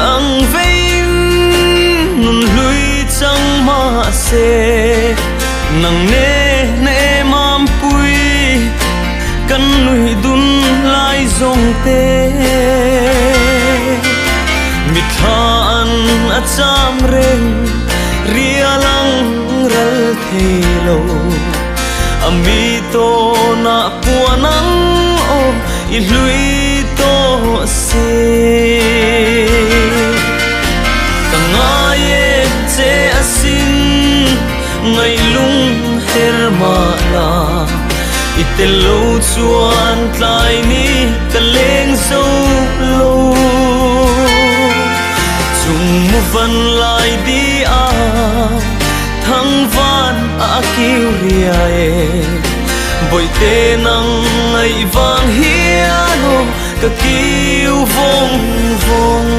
lăng vein nun lui chẳng mà se nang ne ne mam pui kan nui dun lai zong te mithan a cham reng ria lang ral thelo ami to na puanang o i lui to se kangaye che asin ngai lung her ma la itelo chuan tlai ni kaleng zo lo chung mu van lai di a thang van a kiu ria e boi te nang ngai wang hiano ka kiu vong vong